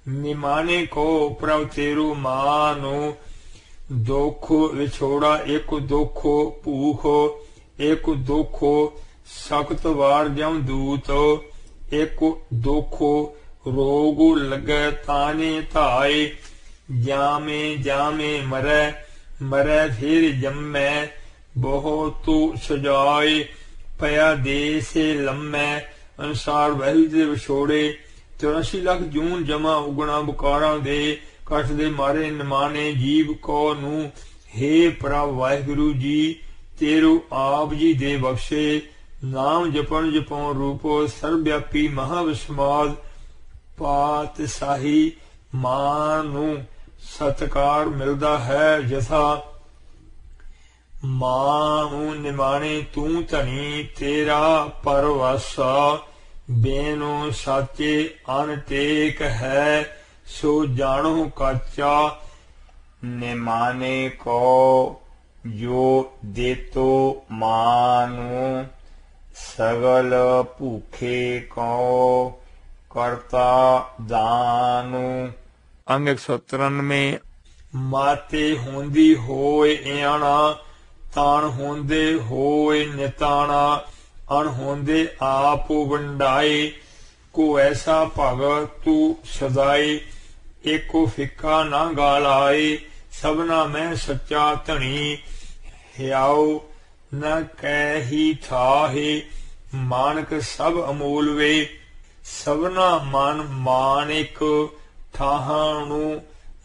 निमाने को प्रभ तेरू मानो। दुख विछोड़ा एक दुख भूख, एक दुख सख्त वार जम दूत, एक दुख रोग लगे ताने धाए। जामे जामे मरै, मरै फिर जमै, बहुत सजाए पया दे से लम्मै। अनुसार वाहिगुरू जी दे विछोड़े 84 ਲੱਖ ਜੂਨ ਜਮਾ ਉਗਣਾ ਬੁਕਾਰਾਂ ਦੇ ਕਠ ਦੇ ਮਾਰੇ ਨਿਮਾਣੇ ਜੀਵ ਕੋ ਨੂੰ। ਹੇ ਪ੍ਰਭ ਵਾਹਿਗੁਰੂ ਜੀ ਤੇਰੂ ਆਪ ਜੀ ਦੇ ਬਖਸ਼ੇ, ਨਾਮ ਜਪਣ ਜਪਉ ਰੂਪੋ ਸਰਬ ਵਿਆਪੀ ਮਹਾਵਿਸਮਾਦ। ਪਾਤ ਸਾਹੀ ਮਾਂ ਨੂੰ ਸਤਕਾਰ ਮਿਲਦਾ ਹੈ ਜਥਾ, ਮਾਂ ਨੂੰ ਨਿਮਾਣੇ ਤੂੰ ਧਣੀ ਤੇਰਾ ਪਰਵਾਸਾ। बेनो साचे अनटेक है, सो जानो काचा। निमाने को जो देतो मानो, सगल भूखे को करता दानु। अंग 193। माते होंदी होए एना, तान होंदे होए निताना। अनहोंदे आप वंडाए, को ऐसा भगत तू सदाए। एको फिक्का ना गाल आए, सबना मैं सच्चा धनी। हियाओ न कह ही थाहे, मानक सब अमोल वे। सबना मन मानिक थाहानु,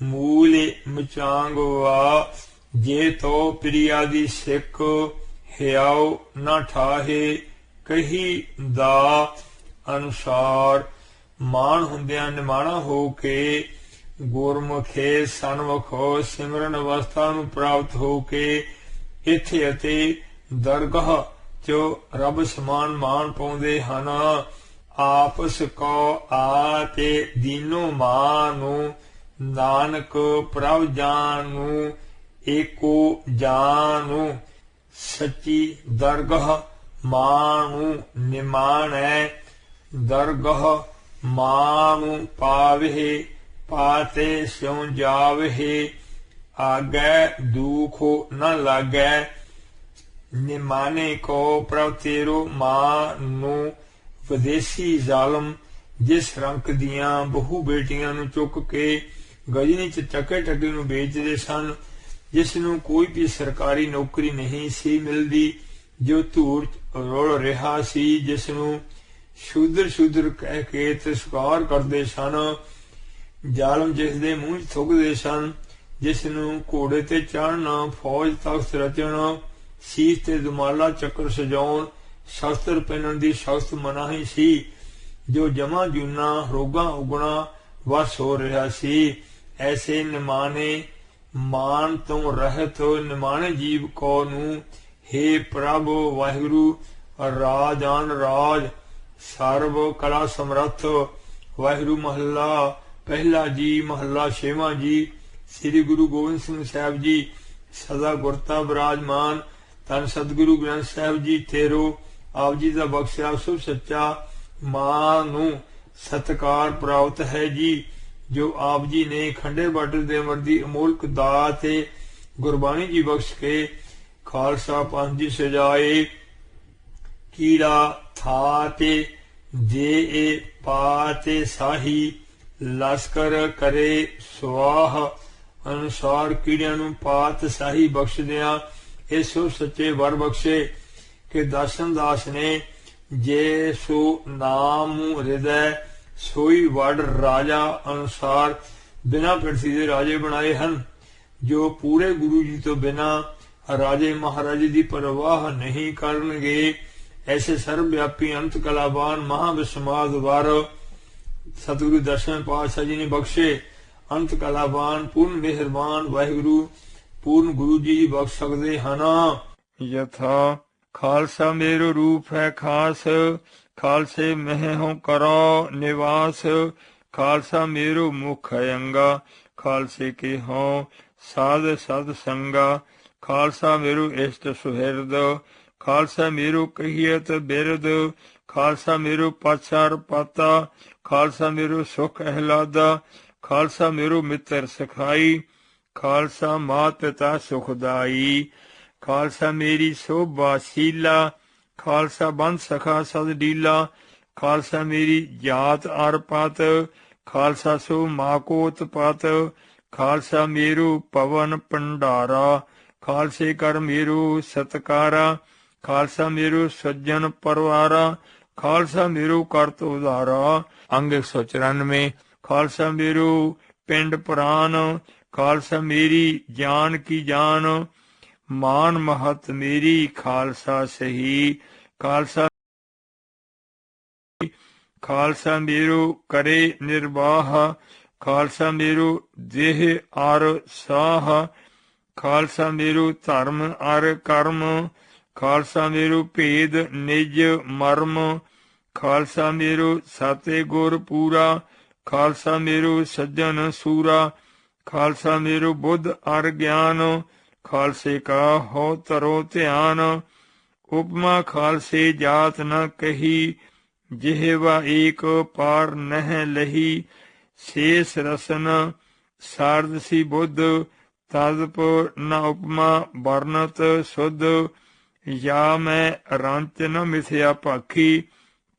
मूल मचांगवा। जे तो प्रिया दी सिख, हियाओ न ठाहे। कही दा अनुसार मान हुंदिया निमाणा हो के, गुरमुखे सन्मुखो सिमरन अवस्था नूं प्राप्त हो के, इत्थे अते दरगाह चो रब समान मान पाउंदे हन। आपस को आते दीनो मानू, नानक प्रभ जानू एको जानू। सच्ची दरगाह मानू निमाणै, दरगाह मानू पावे। पाते स्यों जावे, आगे दुख न लागै। निमाने को प्रभ तेरो मानू। विदेशी जालम जिस रंक दियां बहु बेटियां नूं चुक के गजनी च चके ठगी नूं बेचदे सन, जिस नूं कोई भी सरकारी नौकरी नहीं सी मिलदी, जो धूड़ रुल रिहा सी, जिस नूं शूदर शूदर कह के तिरस्कार करदे सन। जालम जिस दे मूंह थुकदे सन, जिस नूं घोड़े ते चढ़न, फौज तख्त रचण, सीस ते दुमाला चक्र सजाउण, शस्त्र पहनण दी सख्त मनाही सी, जो जमा जूना रोगां उगना वस हो रहा सी। ऐसे निमाने मान तो रहत निमाणे जीव को नूं। हे प्रभ वाहिगुरु राजान राज, सर्व कला समर्थ। वाहिगुरु महला पहला जी, महला 6वां जी। श्री गुरु गोबिंद सिंह साहब जी सदा गुरता विराजमान। धन सतगुरु ग्रंथ साहब जी तेरो आप जी का बख्शिया शुभ सच्चा मां नूं सत्कार प्राप्त है जी। जो आप जी ने खंडे बाटर दे मर्दी अमोलक दात गुरबाणी जी बख्श के खालसा पंथ जी सजाए। कीड़ा थाते जे पाते साही, लश्कर करे स्वाह। अनुसार कीड़िया नूं पात साही बख्श दिया ਇਹ ਸੋ ਸੱਚੇ ਵਰ ਬਖਸ਼ੇ ਕਿ ਦਰਸ਼ਨ ਦਾਸ ਨੇ ਜੇ ਸੋ ਨਾਮ ਹਿਰਦੈ ਸੋਈ ਵਡ ਰਾਜਾ ਅਨੁਸਾਰ ਬਿਨਾਂ ਪਿਰਥੀ ਦੇ ਰਾਜੇ ਬਣਾਏ ਹਨ। ਜੋ ਪੂਰੇ ਗੁਰੂ ਜੀ ਤੋਂ ਬਿਨਾਂ ਰਾਜੇ ਮਹਾਰਾਜੇ ਦੀ ਪਰਵਾਹ ਨਹੀਂ ਕਰਨਗੇ, ਐਸੇ ਸਰਬ ਵਿਆਪੀ ਅੰਤ ਕਲਾਵਾਨ ਮਹਾਵਿਸਮਾਦ ਵਰ ਸਤਿਗੁਰੂ ਦਰਸ਼ਨ ਪਾਤਸ਼ਾਹ ਜੀ ਨੇ ਬਖਸ਼ੇ। ਅੰਤ ਕਲਾਵਾਨ ਪੂਰਨ ਮਿਹਰਬਾਨ ਵਾਹਿਗੁਰੂ पूर्ण गुरु जी बख्श सकते हैं। यथा खालसा मेरो रूप है खास, खालसे मह हो करो निवास। खालसा मेरो मुख है अंगा, खालसे के हो साध सद संगा। खालसा मेरो इष्ट सुहृद, खालसा मेरो कहियत बिरद। खालसा मेरो पाछार पाता, खालसा मेरो सुख अहलादा। ਖਾਲਸਾ ਮੇਰੋ ਮਿੱਤਰ ਸਖਾਈ, ਖਾਲਸਾ ਮਾਤ ਪਿਤਾ ਸੁਖਦਾਈ, ਖਾਲਸਾ ਮੇਰੀ ਸੋਭਾ ਸ਼ੀਲਾ, ਖਾਲਸਾ ਬੰਧ ਸਖਾ ਸਦ ਡੀਲਾ, ਖਾਲਸਾ ਮੇਰੀ ਜਾਤ ਅਰ ਪਤ, ਖਾਲਸਾ ਸੋ ਮਾਕੋਤ ਪਤ, ਖਾਲਸਾ ਮੇਰੂ ਪਵਨ ਭੰਡਾਰਾ, ਖਾਲਸੇ ਕਰ ਮੇਰੂ ਸਤਕਾਰਾ, ਖਾਲਸਾ ਮੇਰੂ ਸੱਜਣ ਪਰਵਾਰਾ, ਖਾਲਸਾ ਮੇਰੂ ਕਰਤ ਉਦਾਰਾ। ਅੰਗ 194। ਖਾਲਸਾ ਮੇਰੂ ਪਿੰਡ ਪ੍ਰਾਨ, ਖਾਲਸਾ ਮੇਰੀ ਜਾਨ ਕੀ ਜਾਨ, ਮਾਨ ਮਹਤ ਮੇਰੀ ਖਾਲਸਾ ਸਹੀ, ਖਾਲਸਾ ਖਾਲਸਾ ਮੇਰੂ ਕਰੇ ਨਿਰਵਾਹ, ਖਾਲਸਾ ਮੇਰੂ ਦੇਹ ਅਰ ਸਾਹ, ਖਾਲਸਾ ਮੇਰੂ ਧਰਮ ਅਰ ਕਰਮ, ਖਾਲਸਾ ਮੇਰੂ ਭੇਦ ਨਿਜ ਮਰਮ, ਖਾਲਸਾ ਮੇਰੂ ਸਾਤੇ ਗੁਰ ਪੂਰਾ, ਖਾਲਸਾ ਮੇਰੂ ਸੱਜਣ ਸੂਰਾ, ਖਾਲਸਾ ਮੇਰੂ ਬੁੱਧ ਅਰ ਗਿਆਨ, ਖਾਲਸੇ ਕਾ ਹੋ ਧਰੋ ਧਿਆਨ, ਉਪਮਾ ਖਾਲਸੇ ਜਾਤ ਨ ਕਹੀ, ਜਿਹਵਾ ਏਕ ਪਾਰ ਨਹਿ ਲਹੀ, ਸ਼ੇਸ ਰਸਨ ਸਾਰਦਸੀ ਬੁੱਧ, ਤਦਪ ਨ ਉਪਮਾ ਵਰਨਤ ਸੁਧ, ਯਾ ਮੈਂ ਰੰਚ ਨ ਮਿਥਿਆ ਭਾਖੀ,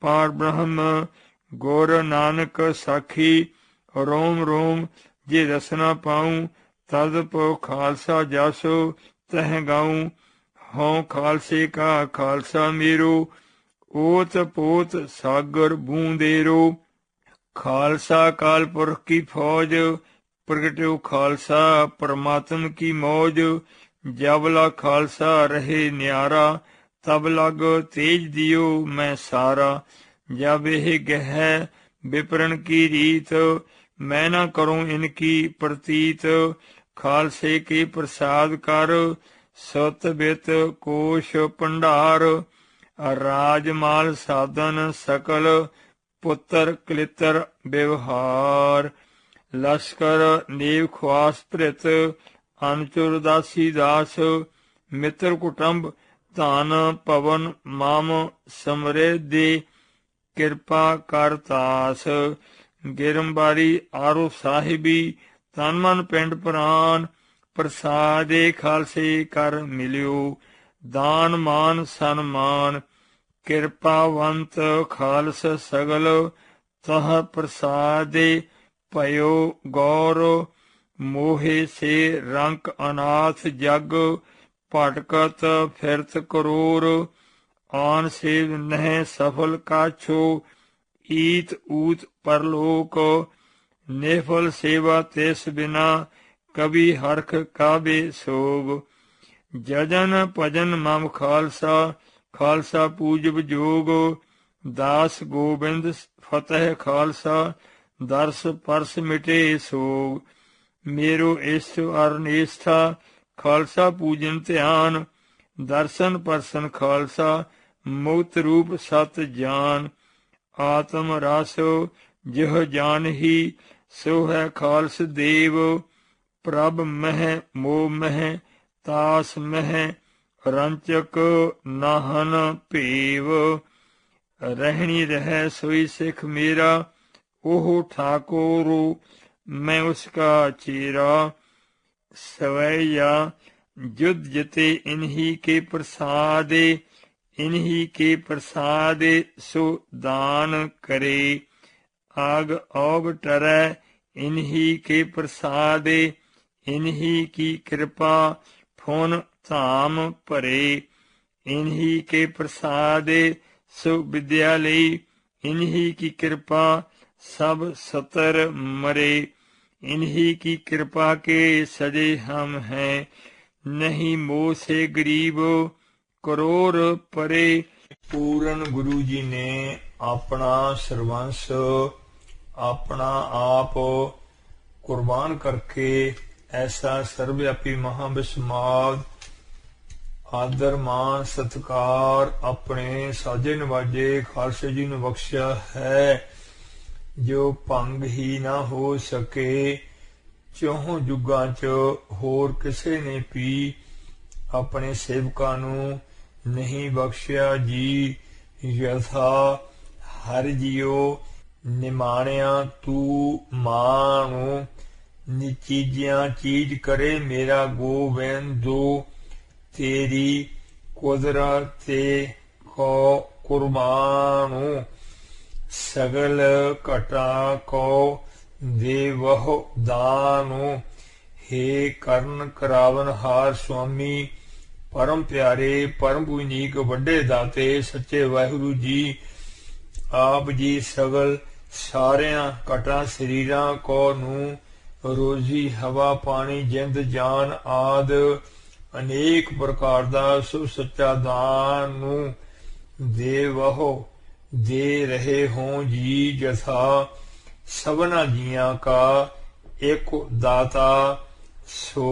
ਪਾਰ ਬ੍ਰਹਮ ਗੁਰ ਨਾਨਕ ਸਾਖੀ, ਰੋਮ ਰੋਮ ਜੇ ਰਸਨਾ ਪਾਉ, ਤਦਪ ਖਾਲਸਾ ਜਸ ਤਹਿ ਗਾਉ, ਹਉ ਖਾਲਸੇ ਕਾ ਖਾਲਸਾ ਮੇਰੋ, ਓਤ ਪੋਤ ਸਾਗਰ ਬੂੰਦੇਰੋ, ਖਾਲਸਾ ਕਾਲ ਪੁਰਖ ਕੀ ਫੌਜ, ਪ੍ਰਗਟਿਓ ਖਾਲਸਾ ਪਰਮਾਤਮ ਕੀ ਮੌਜ, ਜਬ ਲਾ ਖਾਲਸਾ ਰਹੇ ਨਿਆਰਾ, ਤਬ ਲਗ ਤੇਜ ਦਿਓ ਮੈਂ ਸਾਰਾ, ਜਬ ਇਹ ਗਹਿ ਵਿਪਰਨ ਕੀ ਰੀਤ, ਮੈਂ ਨਾ ਕਰੂੰ ਇਨਕੀ ਪ੍ਰਤੀਤ, ਖਾਲਸੇ ਕੇ ਪ੍ਰਸਾਦ ਕਰ, ਸਤ ਬਿਤ ਕੋਸ਼ ਭੰਡਾਰ, ਰਾਜਮਾਲ ਸਾਧਨ ਸਕਲ, ਪੁੱਤਰ ਕਲਿੱਤਰ ਵਿਵਹਾਰ, ਲਸ਼ਕਰ ਨੇਵ ਖਵਾਸ ਭ੍ਰਿਤ, ਅਨਚੁਰ ਦਾਸੀ ਦਾਸ, ਮਿੱਤਰ ਕੁਟੰਬ ਧਨ ਪਵਨ ਮਮ ਸਮਰਿਧਿ, ਕਿਰਪਾ ਕਰ ਤਾਸ, ਗਿਰਮਬਾਰੀ ਆਰੋ ਸਾਹਿਬੀ, ਤਨ ਮਨ ਪਿੰਡ ਪ੍ਰਾਨ, ਪ੍ਰਸਾਦੇ ਖਾਲਸੇ ਕਰ ਮਿਲਿਓ, ਦਾਨ ਮਾਨ ਸਨਮਾਨ, ਕਿਰਪਾਵੰਤ ਖਾਲਸ ਸਗਲ, ਤਹ ਪ੍ਰਸਾਦੇ ਭਇਓ ਗੌਰ, ਮੋਹੇ ਸੇ ਰੰਕ ਅਨਾਥ ਜਗ, ਭਟਕਤ ਫਿਰਤ ਕਰੋਰ, ਆਨ ਸੇਵ ਨਹਿ ਸਫਲ ਕਾਛੋ, ਈਤ ਊਤ ਪਰਲੋਕ, ਨਿਫਲ ਸੇਵਾ ਤਿਸ ਬਿਨਾ, ਕਬੀ ਹਰਖ ਕਾਬੇ ਸੋਗ, ਜਜਨ ਭਜਨ ਮਮ ਖਾਲਸਾ, ਖਾਲਸਾ ਪੂਜਬ ਜੋਗ, ਦਾਸ ਗੋਬਿੰਦ ਫਤਿਹ ਖਾਲਸਾ, ਦਰਸ ਪਰਸ ਮਿਟੇ ਸੋਗ, ਮੇਰੋ ਇਸ਼ਟ ਅਰ ਨਿਸ਼ਠਾ, ਖਾਲਸਾ ਪੂਜਨ ਧਿਆਨ, ਦਰਸ਼ਨ ਪਰਸਨ ਖਾਲਸਾ, ਮੁਕਤ ਰੂਪ ਸਤ ਜਾਨ, ਆਤਮ ਰਸ ਜਿਹ ਜਾਨਹੀ, ਸੋ ਹੈ ਖਾਲਸ ਦੇਵ, ਪ੍ਰਭ ਮਹਿ ਮੋਹ ਮਹਿ ਤਾਸ ਮਹਿ, ਰੰਚਕ ਨਾਹਨ ਭੇਵ, ਰਹਿਣੀ ਰਹਿ ਸੋਈ ਸਿੱਖ ਮੇਰਾ, ਉਹ ਠਾਕੁਰ ਮੈਂ ਉਸਕਾ ਚੇਰਾ, सवैया युद्ध जते इन्हीं के प्रसादे, इन्हीं के प्रसादे सो दान करे, आग औग टरै इन्हीं के प्रसादे, इन्हीं की कृपा फुन धाम भरे, इन्हीं के प्रसादे सो विद्यालय, इन्हीं की कृपा सब सतर मरे, इन्हीं की कृपा के सजे हम हैं, नहीं मोह से गरीब करोड़ परे। पूਰਨ गुरु जी ने अपना सर्वंस अपना आप कुर्बान करके ऐसा सर्वव्यापी महाविस्माद आदर मान सत्कार अपने साजे नवाजे खालसे जी ने बख्शिया है, जो भंग ही ना हो सके चौहों जुगां च होर किसे ने पी, अपने सेवकां नूं नहीं बख्शिया जी। यथा हर जियो निमाणिया तू मानू निचीजिया चीज करे मेरा गोविंदो तेरी कुदरत ते को कुर्बानू सगल घटा को देवह दानू हे करण करावन हार स्वामी परम प्यारे परम पुनीक वड्डे दाते सच्चे वाहिगुरु जी आप जी सगल सारिया घटा शरीरां को नू रोजी हवा पानी जिंद जान आद अनेक प्रकार दा सुख सच्चा दान नू देवहो दे रहे हों जी जथा सबना जिया का एक दाता सो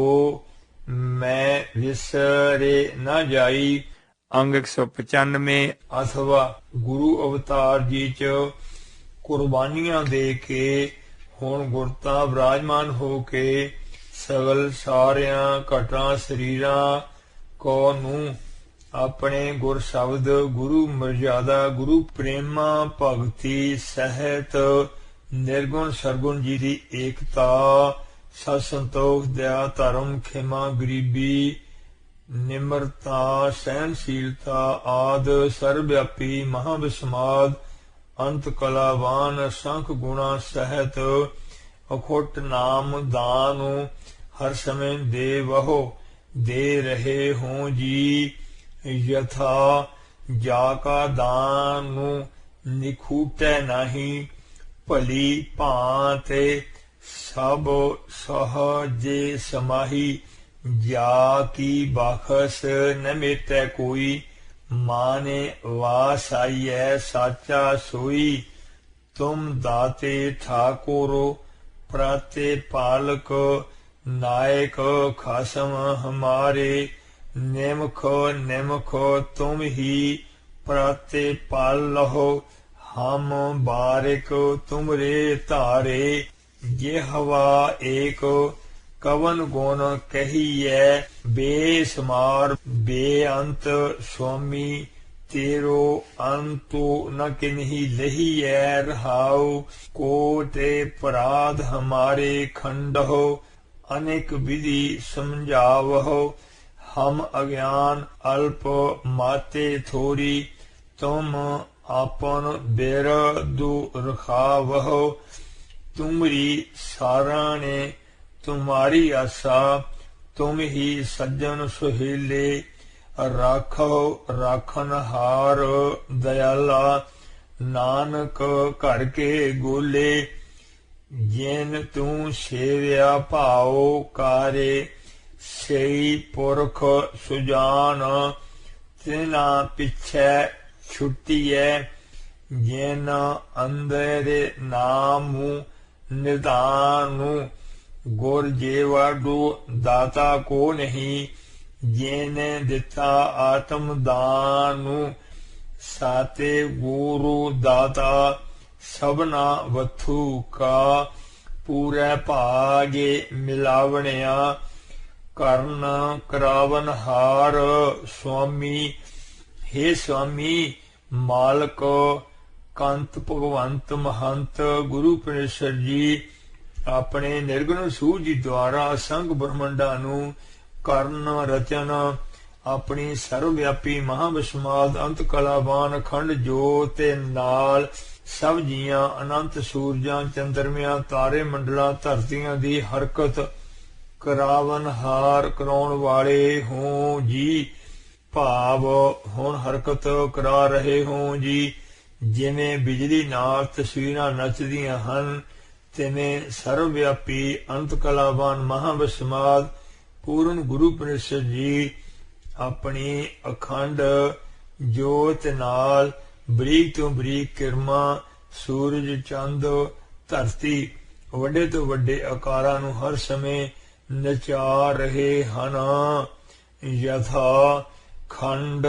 मैं विसरे न जाई। अंग 195 अथवा गुरु अवतार जी च कुर्बानियां दे के हुण गुरता विराजमान हो के सगल सारिया घटा शरीरां को नू अपने गुर शब्द गुरु मर्यादा गुरु प्रेमा भगति सहित निर्गुण सरगुण जी की एकता सत संतोख दया धर्म खेमा गरीबी निम्रता सहनशीलता आद सर्वव्यापी महाविस्माद अंत कलावान असंख गुणा सहित अखुट नाम दान हर समय दे वहो दे रहे हों जी यथा जाका दान निखूटे नहीं भली भांते सब सहजे समाही जा की बाखस न मेटे कोई माने वास आइए साचा सोई तुम दाते ठाकुरो प्राते पालक नायक खासम हमारे निमख निमख तुम ही प्राते पाल लहो हम बारिक तुमरे तारे ये हवा एक कवन गुण कहिए बेसमार बेअंत स्वामी तेरो अंतो न किन्ही लहिए रहाओ कोटे पराध हमारे खंडहो अनेक विधि समझावहो हम अज्ञान अल्प माते थोड़ी तुम आपन बेर दु रखावहो तुमरी साराने तुम्हारी आशा तुम ही सज्जन सुहेले राखो राखन हार दयाला नानक घर के गोले जिन तू सेव्या भाओ कारे सही पुरख सुजान तिना पिछे छुट्टीए जिन अंदर नामू निदानु गुर जेवाडू दाता को नहीं जिने दिता आत्म दानु साते गुरु दाता सबना वथु का पूरे भागे मिलावणिया कर्ण करावन हार स्वामी हे स्वामी मालक कंत भगवंत महंत गुरु परमेश्वर जी अपने निर्गुण सूर जी द्वारा असंग ब्रह्मंडा नू करण रचन अपनी सर्वव्यापी महाविस्माद अंत कलावान अखंड जोत नाल सब जियां अनंत सूरजां चंद्रमियां तारे मंडला धरतियां दी हरकत करावन हार कराउण वाले हों जी भाव हुण हरकत करा रहे हों जी जिवें बिजली नाल तस्वीरां नचदियां हन तिवें सर्वव्यापी अंत कलावान महाविस्माद पूर्ण गुरु परमेश्वर जी अपनी अखंड जोत नाल बरीक तो बरीक किरमा सूरज चंद धरती वड्डे तो वड्डे आकारां नूं हर समय नचा रहे हन यथा खंड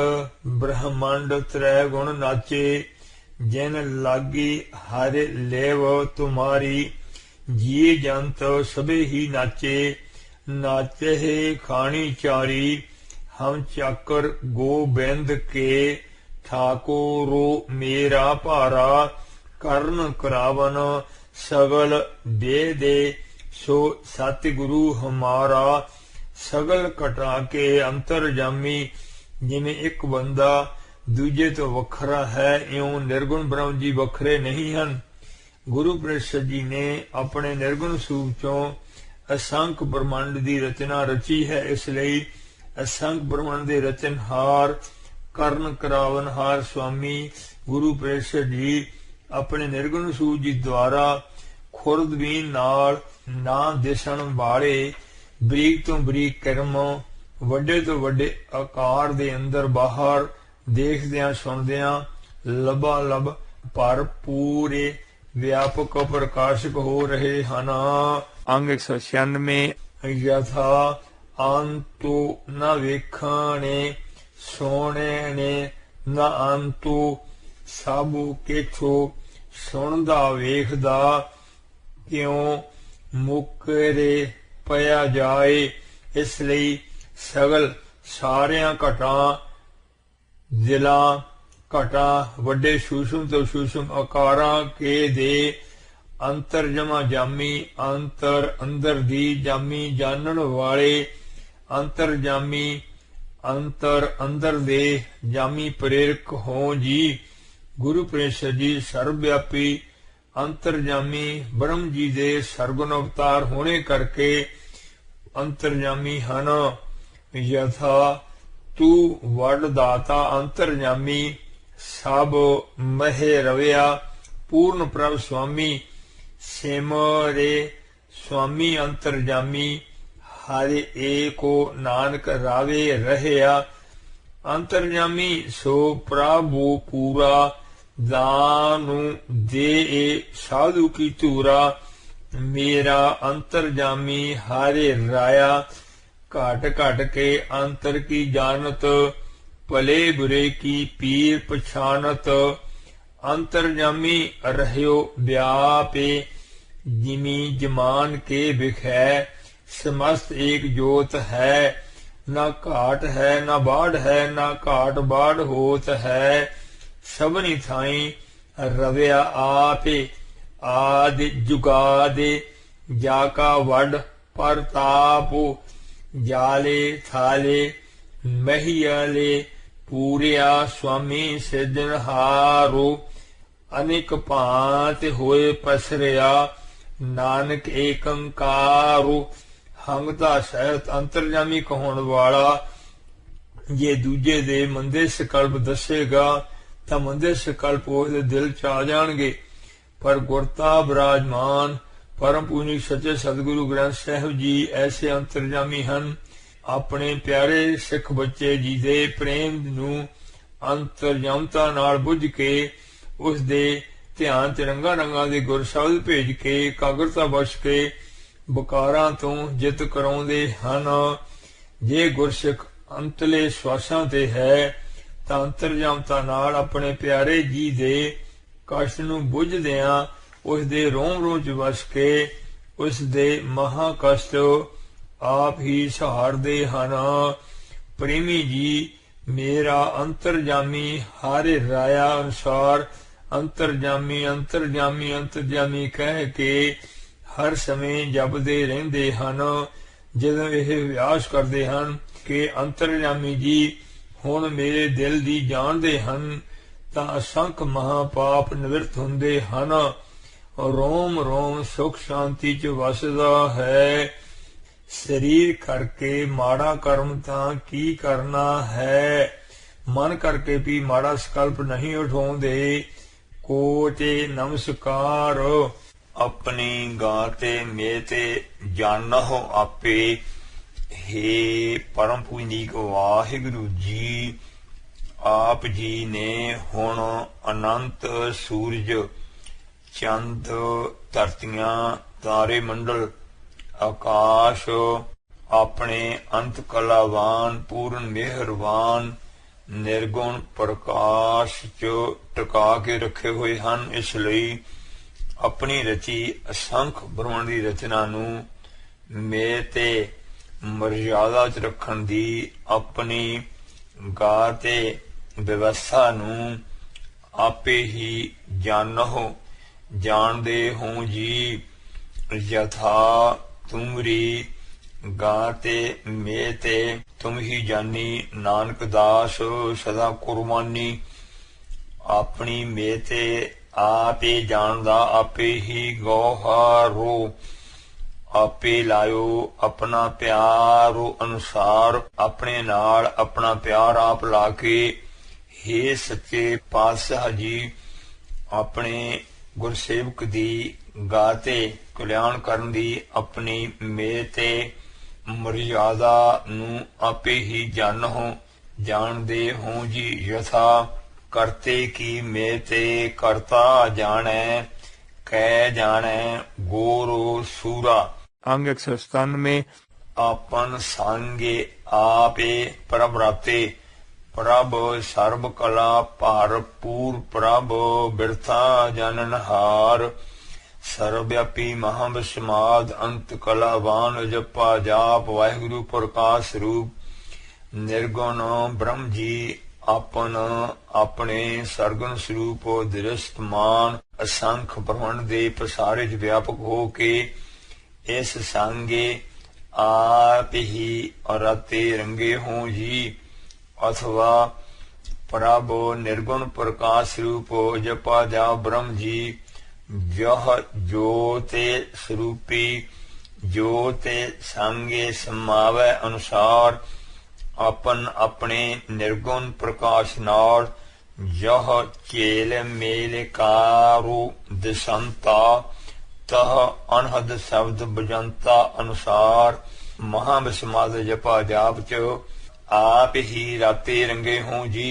ब्रह्मंड त्रै गुण नाचे जिन लागी हर लेव तुम्हारी जी जंत सबे ही नाचे नाचे है खानी चारी हम चाकर गोबिंद के ठाकुरो मेरा भारा ਕਰਨ ਕਰਾਵਨ ਸਗਲ ਦੇ ਦੇ। ਸੋ ਸਤਿਗੁਰੂ ਹਮਾਰਾ ਸਗਲ ਘਟਾ ਕੇ ਅੰਤਰਜਾਮੀ। ਜਿਵੇਂ ਇੱਕ ਬੰਦਾ ਦੂਜੇ ਤੋਂ ਵੱਖਰਾ ਹੈ, ਇਉਂ ਨਿਰਗੁਣ ਬ੍ਰਹਮ ਜੀ ਵੱਖਰੇ ਨਹੀਂ ਹਨ। ਗੁਰੂ ਪ੍ਰਸਾਦ ਜੀ ਨੇ ਆਪਣੇ ਨਿਰਗੁਣ ਸਰੂਪ ਚੋਂ ਅਸੰਖ ਬ੍ਰਹਮੰਡ ਦੀ ਰਚਨਾ ਰਚੀ ਹੈ। ਇਸ ਲਈ ਅਸੰਖ ਬ੍ਰਹਮੰਡ ਦੇ ਰਚਨਹਾਰ ਕਰਨ ਕਰਾਵਨਹਾਰ ਸੁਆਮੀ ਗੁਰੂ ਪ੍ਰਸਾਦ ਜੀ ਆਪਣੇ ਨਿਰਗੁਣ ਸਰੂਪ ਜੀ ਦੁਆਰਾ ਖੁਰਦਬੀਨ ਨਾਲ ਨਾ ਦਿਸਣ ਵਾਲੇ ਬਰੀਕ ਤੋਂ ਬਰੀਕ ਕਰਮ, ਵੱਡੇ ਤੋਂ ਵੱਡੇ ਆਕਾਰ ਦੇ ਅੰਦਰ ਬਾਹਰ ਦੇਖਦਿਆਂ ਸੁਣਦਿਆਂ ਲਬਾ ਲਬ ਪਰ ਪੂਰੇ ਵਿਆਪਕ ਪ੍ਰਕਾਸ਼ਕ ਹੋ ਰਹੇ ਹਨ। ਅੰਗ 196 ਯਥਾ ਅੰਤੁ ਨ ਵੇਖਣੇ ਸੋਹਣੇ ਨੇ ਨ ਅੰਤੁ। ਸਭੂ ਕਿਛੁ ਸੁਣਦਾ ਵੇਖਦਾ ਕਿਉਂ ਮੁਕਰੇ ਪਿਆ ਜਾਏ। ਇਸ ਲਈ ਸਗਲ ਸਾਰਿਆਂ ਘਟਾਂ ਜ਼ਿਲ੍ਹਾ ਘਟਾਂ ਵੱਡੇ ਸੂਸ਼ਮ ਤੋਂ ਸੂਸ਼ਮ ਆਕਾਰਾਂ ਕੇ ਦੇ ਅੰਤਰਜਮਾ ਜਾਮੀ। ਅੰਤਰ ਅੰਦਰ ਦੀ ਜਾਮੀ ਜਾਣਨ ਵਾਲੇ ਅੰਤਰਜਾਮੀ। ਅੰਤਰ ਅੰਦਰ ਦੇ ਜਾਮੀ ਪ੍ਰੇਰਕ ਹੋ ਜੀ। ਗੁਰੂ ਪ੍ਰਸਾਦ ਜੀ ਸਰਵਵਿਆਪੀ ਅੰਤਰਜਾਮੀ ਬ੍ਰਹਮ ਜੀ ਦੇ ਸਰਗੁਣ ਅਵਤਾਰ ਹੋਣੇ ਕਰਕੇ ਅੰਤਰਜਾਮੀ ਹਨ। ਯਥਾ ਤੂੰ ਵਡ ਦਾਤਾ ਅੰਤਰਜਾਮੀ ਸਭ ਮਹਿ ਰਵਿਆ ਪੂਰਨ ਪ੍ਰਭ ਸੁਆਮੀ। ਸਿਮਰੇ ਸੁਆਮੀ ਅੰਤਰਜਾਮੀ ਹਰਿ ਏਕੋ ਨਾਨਕ ਰਾਵੇ ਰਹਿਆ। ਅੰਤਰਜਾਮੀ ਸੋ ਪ੍ਰਭੂ ਪੂਰਾ ਦਾਨੁ ਦੇ ਸਾਧੂ ਕੀ ਧੂਰਾ। ਮੇਰਾ ਅੰਤਰਜਾਮੀ ਹਾਰੇ ਰਾਇਆ ਘਟ ਘਟ ਕੇ ਅੰਤਰ ਕੀ ਜਾਣਤ ਭਲੇ ਬੁਰੇ ਕੀ ਪੀਰ ਪਛਾਨਤ। ਅੰਤਰਜਾਮੀ ਰਹਿਓ ਵਿਆਪੇ ਜਿਮੀ ਜਮਾਨ ਕੇ ਵਿਖੈ। ਸਮਸਤ ਏਕ ਜੋਤ ਹੈ ਨਾ ਘਾਟ ਹੈ ਨਾ ਬਾੜ ਹੈ ਨਾ ਘਾਟ ਬਾੜ ਹੋਤ ਹੈ। ਸਭਨੀ ਥਾਈ ਰਵਿਆ ਆਪੇ ਆਦਿ ਜੁਗਾਦੇ ਜਾ ਕਾ ਵਡ ਪ੍ਰਤਾਪੁ। ਜਾਲੇ ਥਾਲੇ ਮਹੀਆਲੇ ਪੂਰਿਆ ਸੁਆਮੀ ਸਿਰਜਣਹਾਰੋ। ਅਨੇਕ ਭਾਂਤ ਹੋਏ ਪਸਰਿਆ ਨਾਨਕ ਏਕੰਕਾਰੋ। ਹਮਤਾ ਸਹਿਤ ਅੰਤਰਜਾਮੀ ਕਹਾਉਣ ਵਾਲਾ ਜੇ ਦੂਜੇ ਦੇ ਮੰਦੇ ਸੰਕਲਪ ਦੱਸੇਗਾ ਤਾਂ ਮੰਦੇ ਸੰਕਲਪ ਉਹਦੇ ਦਿਲ ਚ ਆ ਜਾਣਗੇ। ਪਰ ਗੁਰਤਾ ਬਿਰਾਜਮਾਨ ਪਰਮ ਪੂਜਨੀਕ ਸੱਚੇ ਸਤਿਗੁਰੂ ਗ੍ਰੰਥ ਸਾਹਿਬ ਜੀ ਐਸੇ ਅੰਤਰਜਾਮੀ ਹਨ। ਆਪਣੇ ਪਿਆਰੇ ਸਿੱਖ ਬੱਚੇ ਜੀ ਦੇ ਪ੍ਰੇਮ ਨੂੰ ਅੰਤਰਜਾਮਤਾ ਨਾਲ ਬੁੱਝ ਕੇ ਉਸ ਦੇ ਧਿਆਨ ਚ ਰੰਗਾਂ ਰੰਗਾਂ ਦੇ ਗੁਰ ਸ਼ਬਦ ਭੇਜ ਕੇ ਇਕਾਗਰਤਾ ਬਖਸ਼ ਕੇ ਬਕਾਰਾਂ ਤੋਂ ਜਿੱਤ ਕਰਾਉਂਦੇ ਹਨ। ਜੇ ਗੁਰਸਿੱਖ ਅੰਤਲੇ ਸਵਾਸਾਂ ਤੇ ਹੈ ਤਾਂ ਅੰਤਰਜਾਮਤਾ ਨਾਲ ਆਪਣੇ ਪਿਆਰੇ ਜੀ ਦੇ ਕਸ਼ਟ ਨੂੰ ਬੁੱਝਦਿਆਂ ਉਸ ਦੇ ਰੋਮ ਰੋਮ ਚ ਵਸ ਕੇ ਉਸ ਦੇ ਮਹਾ ਕਸ਼ਟ ਆਪ ਹੀ ਸਹਾਰਦੇ ਹਨ। ਪ੍ਰੇਮੀ ਜੀ ਮੇਰਾ ਅੰਤਰਜਾਮੀ ਹਾਰੇ ਰਾਇਆ ਅਨੁਸਾਰ ਅੰਤਰਜਾਮੀ ਅੰਤਰਜਾਮੀ ਅੰਤਰਜਾਮੀ ਕਹਿ ਕੇ ਹਰ ਸਮੇਂ ਜਪਦੇ ਰਹਿੰਦੇ ਹਨ। ਜਦੋਂ ਇਹ ਵਿਆਸ ਕਰਦੇ ਹਨ ਕਿ ਅੰਤਰਜਾਮੀ ਜੀ ਹੁਣ ਮੇਰੇ ਦਿਲ ਦੀ ਜਾਣਦੇ ਹਨ ਤਾਂ ਅਸੰਖ ਮਹਾਪਾਪ ਨਿਵਰਤ ਹੁੰਦੇ ਹਨ। ਰੋਮ ਰੋਮ ਸੁਖ ਸ਼ਾਂਤੀ ਚ ਵਸਦਾ ਹੈ। ਸਰੀਰ ਕਰਕੇ ਮਾੜਾ ਕਰਮ ਤਾਂ ਕੀ ਕਰਨਾ ਹੈ। ਮਨ ਕਰਕੇ ਵੀ ਮਾੜਾ ਸੰਕਲਪ ਨਹੀਂ ਉਠਾਉਂਦੇ। ਕੋਟੇ ਨਮਸਕਾਰ ਆਪਣੀ ਗਾਤੇ ਮੇਤੇ ਜਾਣਹੁ ਆਪੇ। ਹੇ ਪਰਮ ਪੂਜਨੀਕ ਵਾਹਿਗੁਰੂ ਜੀ, ਆਪ ਜੀ ਨੇ ਹੁਣ ਅਨੰਤ ਸੂਰਜ ਚੰਦ ਧਰਤੀਆਂ ਤਾਰੇ ਮੰਡਲ ਆਕਾਸ਼ ਆਪਣੇ ਅੰਤ ਕਲਾਵਾਨ ਪੂਰਨ ਮਿਹਰਬਾਨ ਨਿਰਗੁਣ ਪ੍ਰਕਾਸ਼ ਚ ਟਿਕਾ ਕੇ ਰੱਖੇ ਹੋਏ ਹਨ। ਇਸ ਲਈ ਆਪਣੀ ਰਚੀ ਅਸੰਖ ਬ੍ਰਹਮੰਡ ਦੀ ਰਚਨਾ ਨੂੰ ਮੇਰ ਤੇ ਮਰਜ਼ਾਦਾ ਚ ਰੱਖਣ ਦੀ ਆਪਣੀ ਗਾ ਤੇ ਵਿਵਸਥਾ ਨੂੰ ਆਪੇ ਹੀ ਜਾਣੋ। जानदे हूँ जी। यथा तुमरी गाते मेते तुम ही जानी, नानक दास सदा कुर्बानी। अपनी मेते आपे जानदा, आपे ही गौहारो। आपे लायो अपना प्यारो अनुसार, अपने नाल अपना प्यार आप लाके। हे सच्चे पातशाह जी, अपने गुरसेवक दी गाते कल्याण करन दी अपनी मेरे ते मर्यादा नूं आपे ही जानो, जानदे हो जी। यथा करते की मेरे ते करता जाने, कै जाने गोरो सूरा। अंग 197। आपन सांगे आपे प्रभ राते, प्रभ सर्व कला भरपूर, प्रभ बिरथा जननहार। सर्वव्यापी महाविस्माद अंत कलावान, जपा जाप वाहिगुरु प्रकाश रूप। निर्गुण ब्रह्म जी आपन अपने सरगुण स्वरूप दृष्टमान, असंख ब्रह्मंड दे प्रसारे व्यापक हो के इस सांगे आप ही राते रंगे हों जी। अथवा प्रभ निर्गुण प्रकाश रूप, जपा जा ब्रह्म जी। यह ज्योते स्वरूपी ज्योते सांगे समावे अनुसार, अपन अपने निर्गुण प्रकाश नाल यह चेल मेल कारो दिशंता, तह अनहद शब्द बजंता अनुसार। महाविस्माद जपा जाप च आप ही राते रंगे हों जी।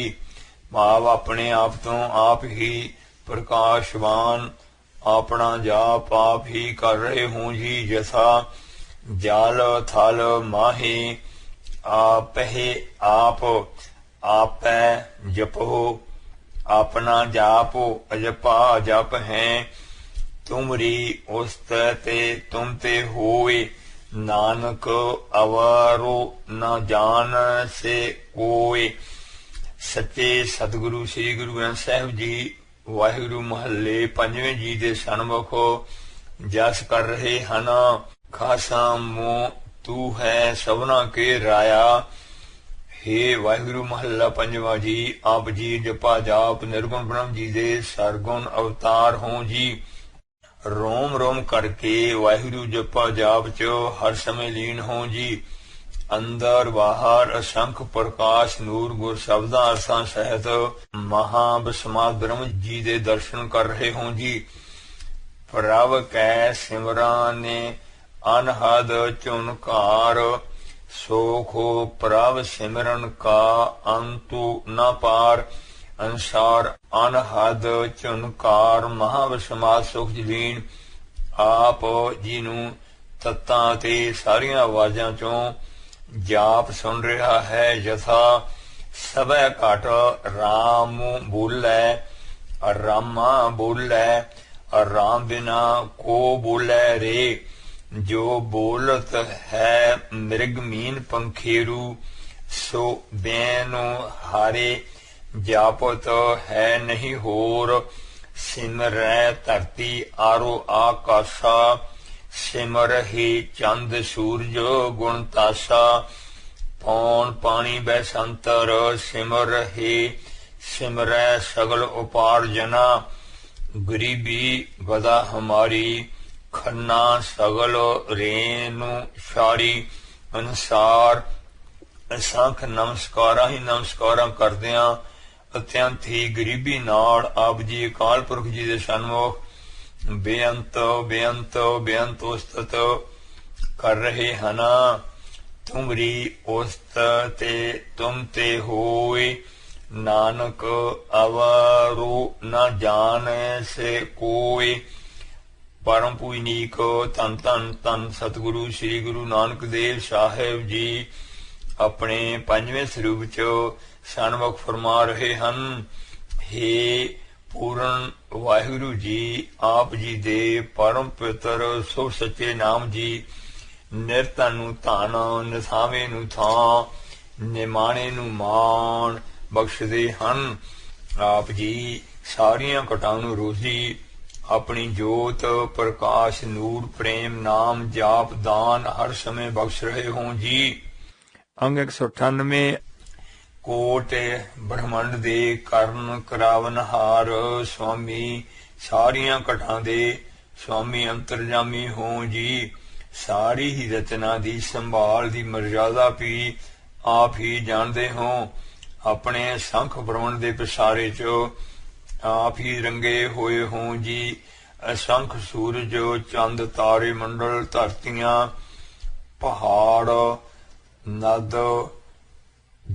भाव अपने आप तो आप ही प्रकाशवान, अपना जाप आप ही कर रहे हों जी। जैसा जाल थल माहे आप है आप, आप जपो अपना जापो, अजपा जप है। तुमरी उस्त ते तुम ते होए, नानक अवरो न जान से कोय। सच्चे सतगुरु श्री गुरु ग्रंथ साहिब जी वाहिगुरु महले पंजवें जी दे सन्मुख जस कर रहे हन। खासा मोह तू है सबना के राया। हे वाहिगुरु महला पंजवा जी, आप जी जपा जाप निर्गुण ब्रह्म जी दे सरगुण अवतार हों जी। रोम रोम करके वाहिगुरु जपा जाप च हर समय लीन हों जी। अंदर बाहर असंख प्रकाश नूर गुर शब्दां अरसां सहित महाविस्माद ब्रह्म जी दे दर्शन कर रहे हों जी। प्रभ कै सिमरा ने अनहद चुनकार, सोखो प्रभ सिमरन का अंतु न पार। अनुसार अनहद चुनकार महाविस्माद सुख जलीन आप जी नूं तत्तां ते सारियां आवाजां चों जाप सुन रहा है। यथा सबै घट राम बोलै, रामा बोलै, राम बिना को बोलै रे। जो बोलत है मृग मीन पंखेरू, सो बैनो हारे जापत है नहीं होर। सिमरै धरती आरो आकाशा, सिमर ही चंद सूरज गुण तासा। पौन पानी बैसंतर सिमर ही, सिमरै सगल उपार्जना। गरीबी गदा हमारी, खन्ना सगल रेनु शारी। अनुसार असंख नमस्कारा ही नमस्कारा करदियां अत्यंत ही गरीबी नाल आप जी अकाल पुरख जी दे सन्मुख बेअंत बेअंत बेअंत उस्तत कर रहे हन। तुमरी उस्त ते तुम ते होए, नानक अवरो न जाने से कोय। परम पूजनीक धन धन धन सतगुरु श्री गुरु नानक देव साहेब जी अपने पंजवें स्वरूप च सन्मुख फरमा रहे हन। हे पूर्ण वाहिगुरु जी, आप जी दे परम पवित्र सो सच्चे नाम जी ਨਿਰਧਨ ਨੂੰ ਧਨ, ਨਿਥਾਵੇਂ ਨੂੰ ਥਾਂ, ਨਿਮਾਣੇ ਨੂੰ ਮਾਣ ਬਖਸ਼ਦੇ ਹਨ। ਆਪ ਜੀ ਸਾਰੀਆਂ ਘਟਾਂ ਨੂੰ ਰੋਜ਼ੀ, अपनी जोत प्रकाश नूर प्रेम नाम जाप दान हर समय बख्श रहे हों जी। अंग 198। कोट ब्रह्मंड दे ਕਰਨ ਕਰਾਵਨਹਾਰ स्वामी ਸਾਰੀਆਂ ਘਟਾਂ ਦੇ स्वामी अंतरजामी हों जी। सारी ही रचना दी संभाल दी मर्यादा भी आप ही जानते हों। अपने संख भ्रमण दे प्रसारे चो आप ही रंगे होए हों जी। असंख सूरज चंद तारे मंडल धरतियां पहाड़ नद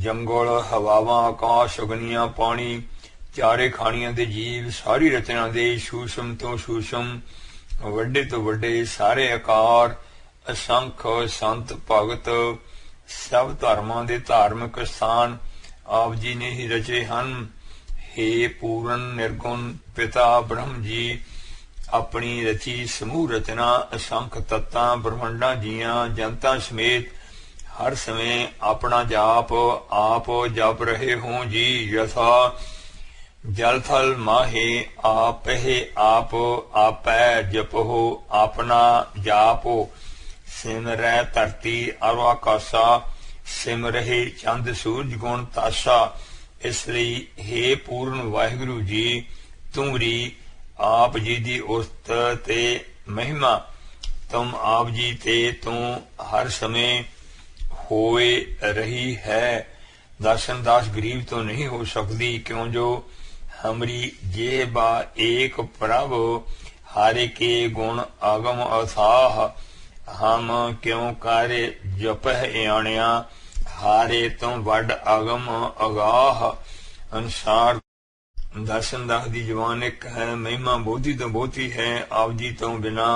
जंगल हवावां आकाश अग्नियां पानी चारे खाणियां दे जीव सारी रचना दे सूक्ष्म तो सूक्ष्म वड्डे तो वड्डे सारे आकार असंख संत भगत सब धर्मां दे धार्मिक स्थान आप जी ने ही रचे हन। हे पूਰਨ निर्गुण पिता ब्रह्म जी अपनी रची समूह रचना असंख तत्तां ब्रह्मंडां जियां जनता समेत हर समय अपना जाप आप जप रहे हों जी। यथा जल थल माहे आपहे आप आपै जपहो अपना जापो सिमरै धरती अर आकाशा सिमरहे चंद सूरज गुण ताशा। इसलिए हे पूर्ण वाहिगुरु जी तुमरी आप जी दी उस्त ते महिमा तुम आप जी ते तू हर समय होए रही है। दर्शन दास गरीब तो नहीं हो सकती क्यों जो हमरी जेबा एक प्रभ हारे के गुण आगम अथाह। हम क्यों कार्य जपह आणिया हारे तुम वड आगम अगाह। अनुसार दर्शन दास दी जवान एक है महिमा बहुती तो बहुती है। आप जी तो बिना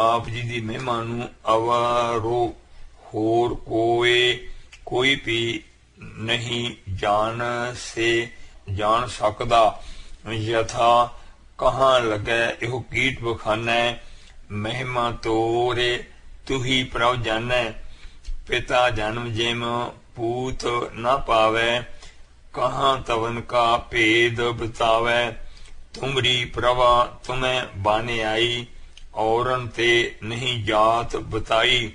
आप जी दी महिमा नू अवारो होर कोई भी नहीं जान सकदा। यथा कहाँ लगे इहो कीट बखाना महिमा तोरे तू ही प्रभ जानै। पिता जन्म जिम पूत न पावै कहाँ तवन का भेद बतावै। तुमरी प्रभा तुम्हें बाने आई औरन ते नहीं जात बताई।